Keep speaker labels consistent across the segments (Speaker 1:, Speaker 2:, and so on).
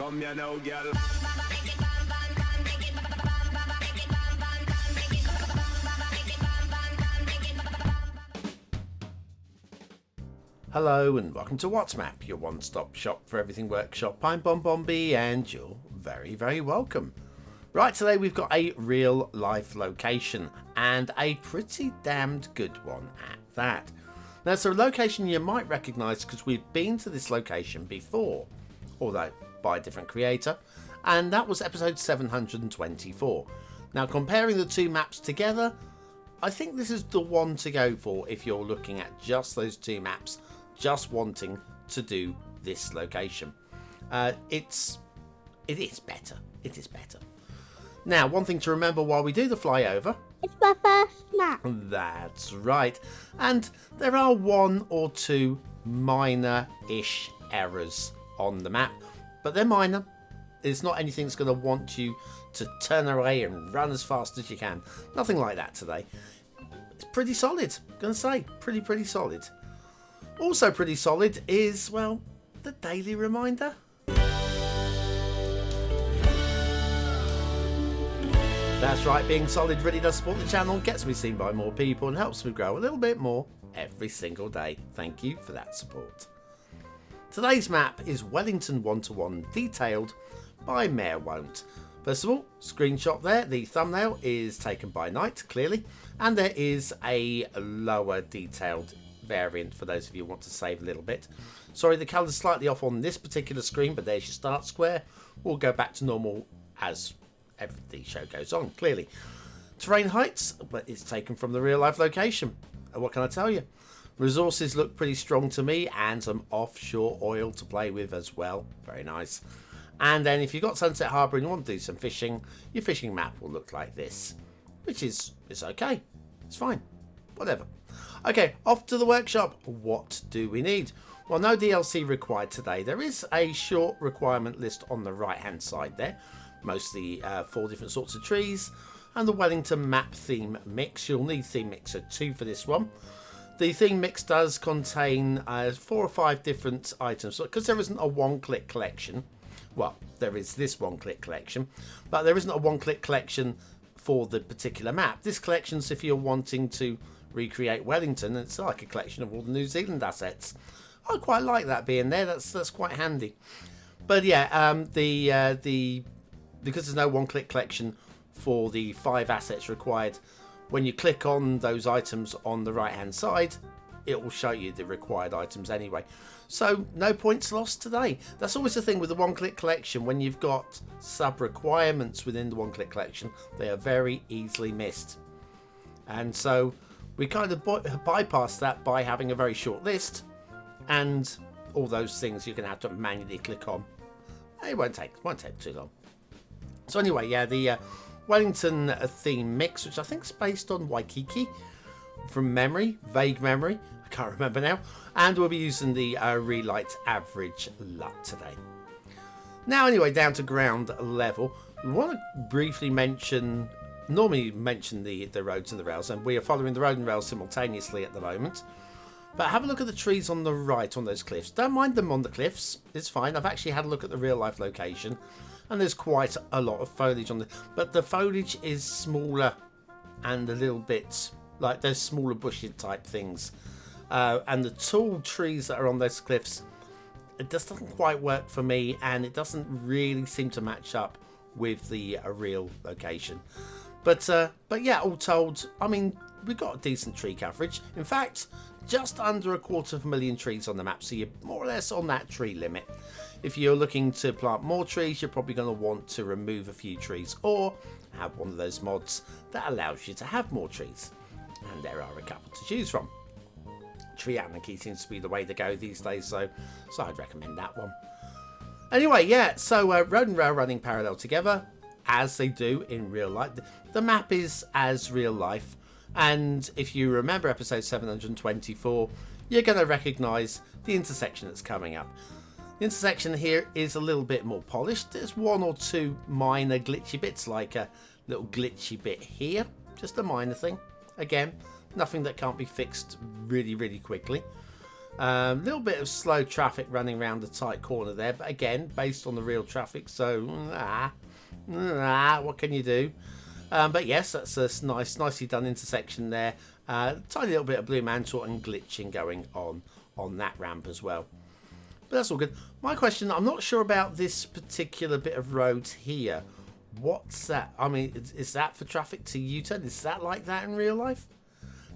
Speaker 1: Come here now, girl.
Speaker 2: Hello and welcome to WhatsMap, your one-stop shop for everything workshop. I'm BonBonB and you're very, very welcome. Right, today we've got a real life location and a pretty damned good one at that. Now it's a location you might recognise because we've been to this location before, although by a different creator, and that was episode 724. Now comparing the two maps together, I think this is the one to go for if you're looking at just those two maps, just wanting to do this location. It is better. It is better. Now, one thing to remember while we do the flyover.
Speaker 3: It's my first map.
Speaker 2: That's right. And there are one or two minor-ish errors on the map, but they're minor. It's not anything that's going to want you to turn away and run as fast as you can. Nothing like that today. It's pretty solid, I'm going to say. Pretty solid. Also pretty solid is, well, the daily reminder. That's right, being solid really does support the channel, gets me seen by more people and helps me grow a little bit more every single day. Thank you for that support. Today's map is Wellington 1-to-1 detailed by mayorwont. First of all, screenshot there, the thumbnail is taken by night, clearly, and there is a lower detailed variant for those of you who want to save a little bit. Sorry, the colour's slightly off on this particular screen, but there's your start square. We'll go back to normal as the show goes on, clearly. Terrain heights, but it's taken from the real life location. What can I tell you? Resources look pretty strong to me, and some offshore oil to play with as well. Very nice. And then if you've got Sunset Harbour and you want to do some fishing, your fishing map will look like this, which is okay. It's fine. Whatever. Okay, off to the workshop. What do we need? Well, no DLC required today. There is a short requirement list on the right hand side there. Mostly 4 different sorts of trees and the Wellington map theme mix. You'll need theme mixer 2 for this one. The theme mix does contain 4 or 5 different items, because there isn't a one-click collection. Well, there is this one-click collection, but there isn't a one-click collection for the particular map. This collection's if you're wanting to recreate Wellington. It's like a collection of all the New Zealand assets. I quite like that being there. That's quite handy. But yeah, because there's no one-click collection for the 5 assets required, when you click on those items on the right-hand side, it will show you the required items anyway. So no points lost today. That's always the thing with the one-click collection. When you've got sub-requirements within the one-click collection, they are very easily missed. And so we kind of bypass that by having a very short list, and all those things you're going to have to manually click on. It won't take too long. So anyway, yeah, the Wellington theme mix, which I think is based on Waikiki from memory, vague memory, I can't remember now, and we'll be using the Relight Average LUT today. Now anyway, down to ground level, we want to briefly normally mention the roads and the rails, and we are following the road and rails simultaneously at the moment. But have a look at the trees on the right on those cliffs. Don't mind them on the cliffs, it's fine. I've actually had a look at the real life location, and there's quite a lot of foliage on the, but the foliage is smaller and a little bit like those smaller bushy type things, and the tall trees that are on those cliffs, it just doesn't quite work for me, and it doesn't really seem to match up with the real location. But yeah, all told, I mean, we've got a decent tree coverage. In fact, just under 250,000 trees on the map, so you're more or less on that tree limit. If you're looking to plant more trees, you're probably going to want to remove a few trees or have one of those mods that allows you to have more trees. And there are a couple to choose from. Tree Anarchy seems to be the way to go these days, so I'd recommend that one. Anyway, yeah, so road and rail running parallel together, as they do in real life. The map is as real life, and if you remember episode 724, you're going to recognise the intersection that's coming up. The intersection here is a little bit more polished. There's 1 or 2 minor glitchy bits, like a little glitchy bit here, just a minor thing. Again, nothing that can't be fixed really quickly. A little bit of slow traffic running around the tight corner there, but again, based on the real traffic, so what can you do? But yes, that's a nicely done intersection there. Tiny little bit of blue mantle and glitching going on that ramp as well. But that's all good. My question, I'm not sure about this particular bit of road here. What's that? I mean, is that for traffic to U-turn? Is that like that in real life?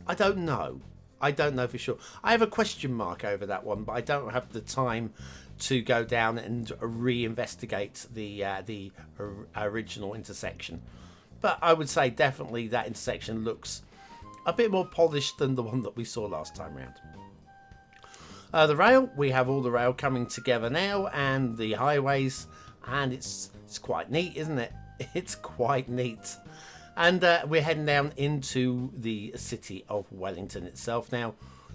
Speaker 2: I don't know. I don't know for sure. I have a question mark over that one, but I don't have the time to go down and re-investigate the original intersection. But I would say definitely that intersection looks a bit more polished than the one that we saw last time round. The rail, we have all the rail coming together now, and the highways, and it's quite neat, isn't it? It's quite neat. And we're heading down into the city of Wellington itself now.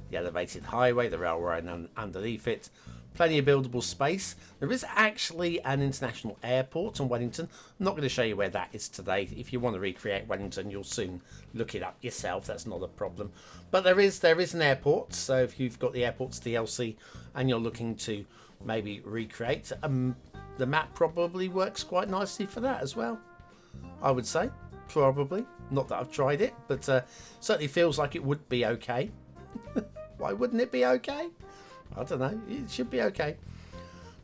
Speaker 2: The elevated highway, the railway underneath it. Plenty of buildable space. There is actually an international airport in Wellington. I'm not going to show you where that is today. If you want to recreate Wellington, you'll soon look it up yourself. That's not a problem. But there is an airport. So if you've got the airport's DLC and you're looking to maybe recreate, the map probably works quite nicely for that as well. I would say. Probably. Not that I've tried it, but certainly feels like it would be okay. Why wouldn't it be okay? I don't know. It should be okay.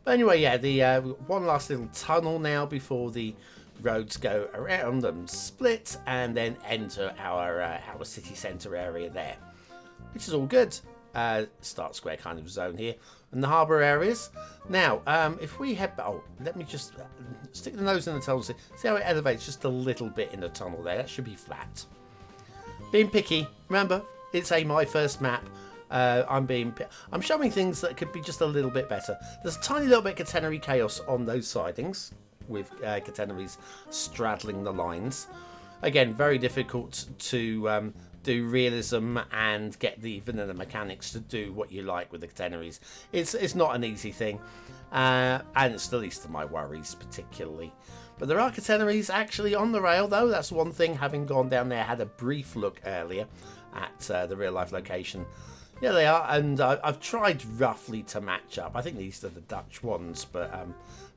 Speaker 2: But anyway, yeah, the one last little tunnel now before the roads go around and split and then enter our city centre area there, which is all good. Start square kind of zone here. And the harbour areas. Now, if we head... Oh, let me just stick the nose in the tunnel. See how it elevates just a little bit in the tunnel there. That should be flat. Being picky. Remember, it's my first map. I'm showing things that could be just a little bit better. There's a tiny little bit of catenary chaos on those sidings, with catenaries straddling the lines. Again, very difficult to do realism and get the vanilla mechanics to do what you like with the catenaries. It's not an easy thing, and it's the least of my worries particularly. But there are catenaries actually on the rail though. That's one thing, having gone down there, had a brief look earlier at the real life location. Yeah, they are, and I've tried roughly to match up. I think these are the Dutch ones, but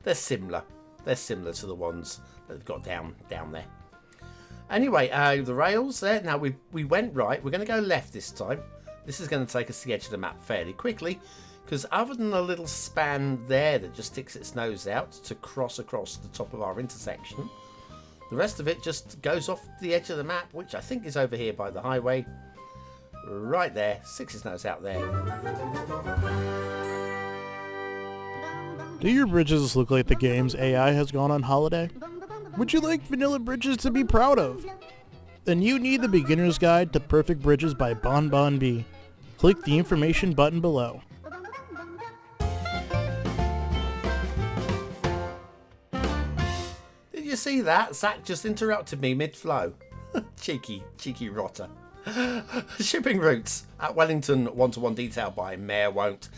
Speaker 2: they're similar. They're similar to the ones that they've got down there. Anyway, the rails there. Now we went right. We're going to go left this time. This is going to take us to the edge of the map fairly quickly, because other than a little span there that just sticks its nose out to cross across the top of our intersection, the rest of it just goes off the edge of the map, which I think is over here by the highway. Right there, sticks its nose out there.
Speaker 1: Do your bridges look like the game's AI has gone on holiday? Would you like vanilla bridges to be proud of? Then you need the beginner's guide to perfect bridges by BonBonB. Click the information button below.
Speaker 2: Did you see that? Zack just interrupted me mid-flow. cheeky rotter. Shipping routes at Wellington, one-to-one detail by mayorwont,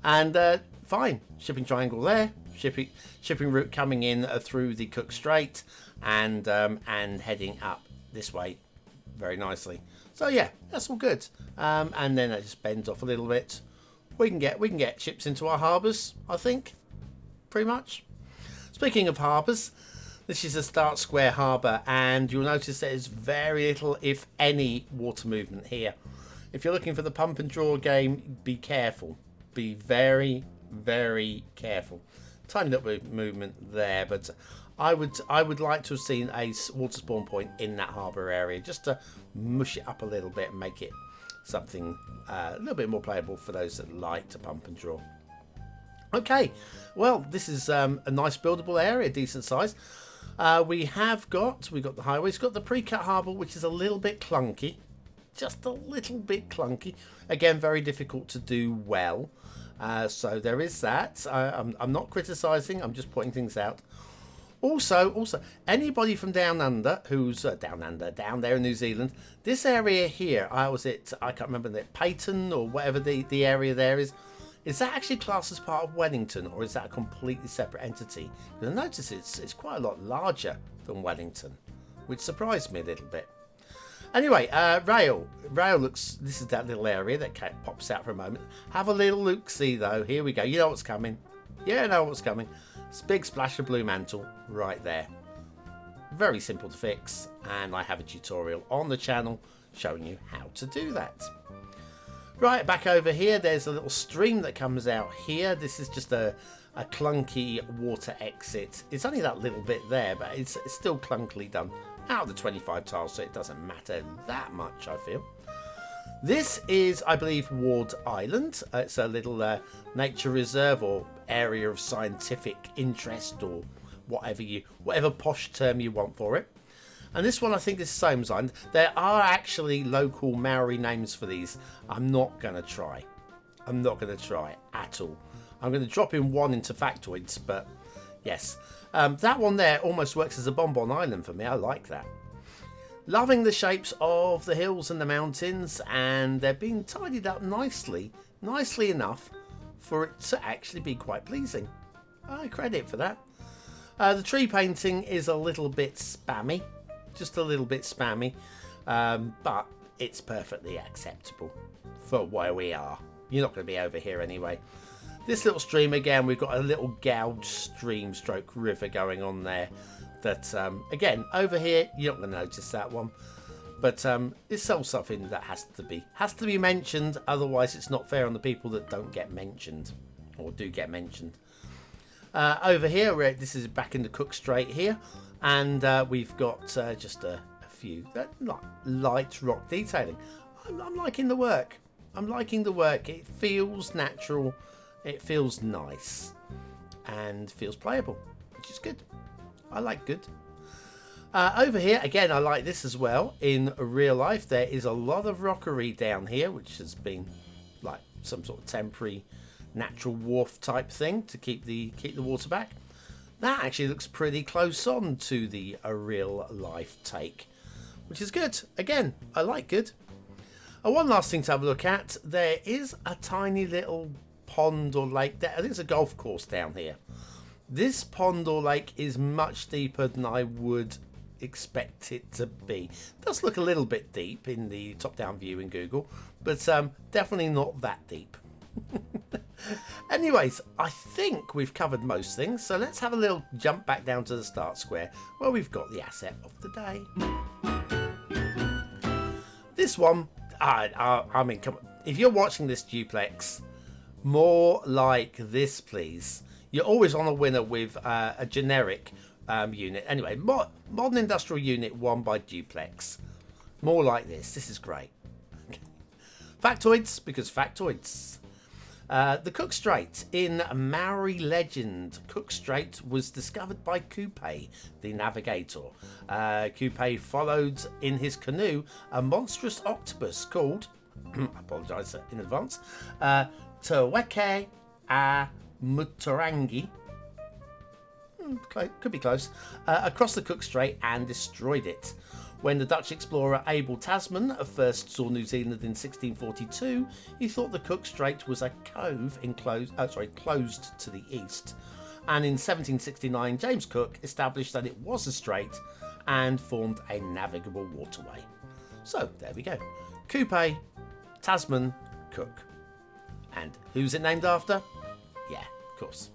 Speaker 2: and fine shipping triangle there. Shipping route coming in through the Cook Strait and heading up this way very nicely. So yeah, that's all good. And then it just bends off a little bit. We can get ships into our harbours, I think, pretty much. Speaking of harbours, this is a Start Square harbour, and you'll notice there's very little, if any, water movement here. If you're looking for the pump and draw game, be careful. Be very, very careful. Tiny little bit of movement there, but I would like to have seen a water spawn point in that harbour area, just to mush it up a little bit and make it something a little bit more playable for those that like to pump and draw. Okay, well, this is a nice buildable area, decent size. We've got the highway. It's got the pre-cut harbour, which is a little bit clunky, just a little bit clunky. Again, very difficult to do well. So there is that. I'm not criticising. I'm just pointing things out. Also, anybody from down under who's down there in New Zealand, this area here, I can't remember the Peyton or whatever the area there is. Is that actually classed as part of Wellington, or is that a completely separate entity? You'll notice it's quite a lot larger than Wellington, which surprised me a little bit. Anyway, rail looks, this is that little area that pops out for a moment. Have a little look-see though. Here we go. You know what's coming. Yeah, I know what's coming. It's a big splash of blue mantle right there. Very simple to fix, and I have a tutorial on the channel showing you how to do that. Right, back over here, there's a little stream that comes out here. This is just a clunky water exit. It's only that little bit there, but it's still clunkily done. Out of the 25 tiles, so it doesn't matter that much, I feel. This is, I believe, Ward Island. It's a little nature reserve or area of scientific interest, or whatever posh term you want for it. And this one, I think, is Soames Island. There are actually local Maori names for these. I'm not going to try. I'm not going to try at all. I'm going to drop in one into factoids, but yes. That one there almost works as a bonbon island for me. I like that. Loving the shapes of the hills and the mountains, and they're being tidied up nicely enough for it to actually be quite pleasing. I credit for that. The tree painting is a little bit spammy, just a little bit spammy, but it's perfectly acceptable for where we are. You're not going to be over here anyway. This little stream, again, we've got a little gouged stream stroke river going on there that, again, over here, you're not going to notice that one. But it's still something that has to be mentioned, otherwise it's not fair on the people that don't get mentioned, or do get mentioned. Over here, this is back in the Cook Strait here, and we've got just a few light rock detailing. I'm liking the work. I'm liking the work. It feels natural. It feels nice and feels playable, which is good. I like good. Over here, again, I like this as well. In real life, there is a lot of rockery down here, which has been like some sort of temporary natural wharf type thing to keep the water back. That actually looks pretty close on to the real life take, which is good. Again, I like good. One last thing to have a look at. There is a tiny little pond or lake there. I think it's a golf course down here. This pond or lake is much deeper than I would expect it to be. It does look a little bit deep in the top-down view in Google, but definitely not that deep. Anyways, I think we've covered most things, so let's have a little jump back down to the start square where we've got the asset of the day. This one, I mean, come on. If you're watching this Duplex, more like this, please. You're always on a winner with a generic unit. Anyway, modern industrial unit 1 by Duplex. More like this. This is great. Factoids, because factoids. The Cook Strait. In Maori legend, Cook Strait was discovered by Kupe, the navigator. Kupe followed in his canoe a monstrous octopus called, I apologise in advance, Te Weke a Mutarangi, could be close, across the Cook Strait and destroyed it. When the Dutch explorer Abel Tasman first saw New Zealand in 1642, he thought the Cook Strait was a cove closed to the east. And in 1769, James Cook established that it was a strait and formed a navigable waterway. So there we go. Kupe, Tasman, Cook. And who's it named after? Yeah, of course.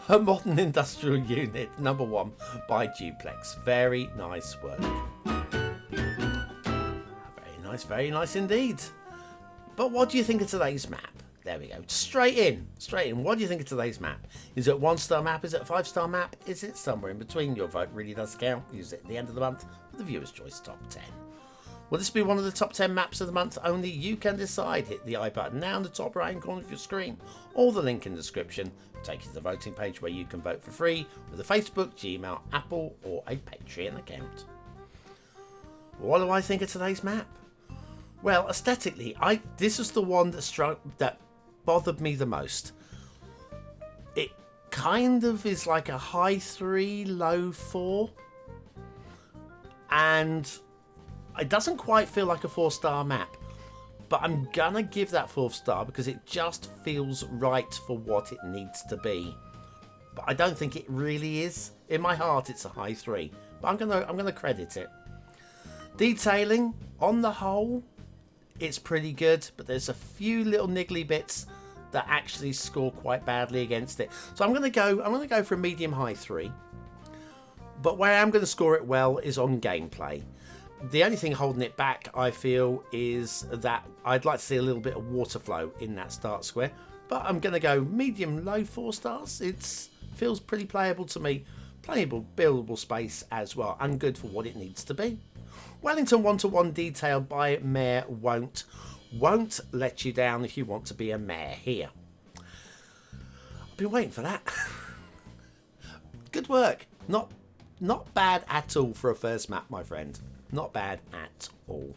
Speaker 2: A modern industrial unit, number 1 by Duplex. Very nice work. Very nice indeed. But what do you think of today's map? There we go. Straight in. What do you think of today's map? Is it a 1-star map? Is it a 5-star map? Is it somewhere in between? Your vote really does count. Use it at the end of the month for the viewer's choice top 10. Will this be one of the top 10 maps of the month? Only you can decide. Hit the I button now in the top right hand corner of your screen, or the link in the description will take you to the voting page where you can vote for free with a Facebook, Gmail, Apple, or a Patreon account. What do I think of today's map? Well, aesthetically, this is the one that bothered me the most. It kind of is like a high 3, low 4, and it doesn't quite feel like a 4-star map, but I'm gonna give that 4th star because it just feels right for what it needs to be. But I don't think it really is. In my heart, it's a high 3, but I'm gonna credit it. Detailing, on the whole, it's pretty good, but there's a few little niggly bits that actually score quite badly against it. So I'm going to go for a medium-high 3. But where I'm going to score it well is on gameplay. The only thing holding it back, I feel, is that I'd like to see a little bit of water flow in that start square. But I'm going to go medium-low 4 stars. It feels pretty playable to me. Playable, buildable space as well, and good for what it needs to be. Wellington 1-to-1 detailed by mayorwont. Won't let you down if you want to be a mayor here. I've been waiting for that. Good work. Not bad at all for a first map, my friend. Not bad at all.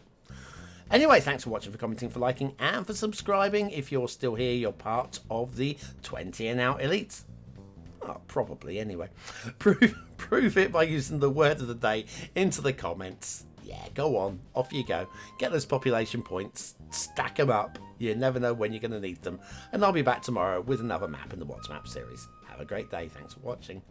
Speaker 2: Anyway, thanks for watching, for commenting, for liking, and for subscribing. If you're still here, you're part of the 20 and out elites. Oh, probably, anyway. Prove it by using the word of the day into the comments. Yeah, go on. Off you go. Get those population points. Stack them up. You never know when you're going to need them. And I'll be back tomorrow with another map in the What's Map series. Have a great day. Thanks for watching.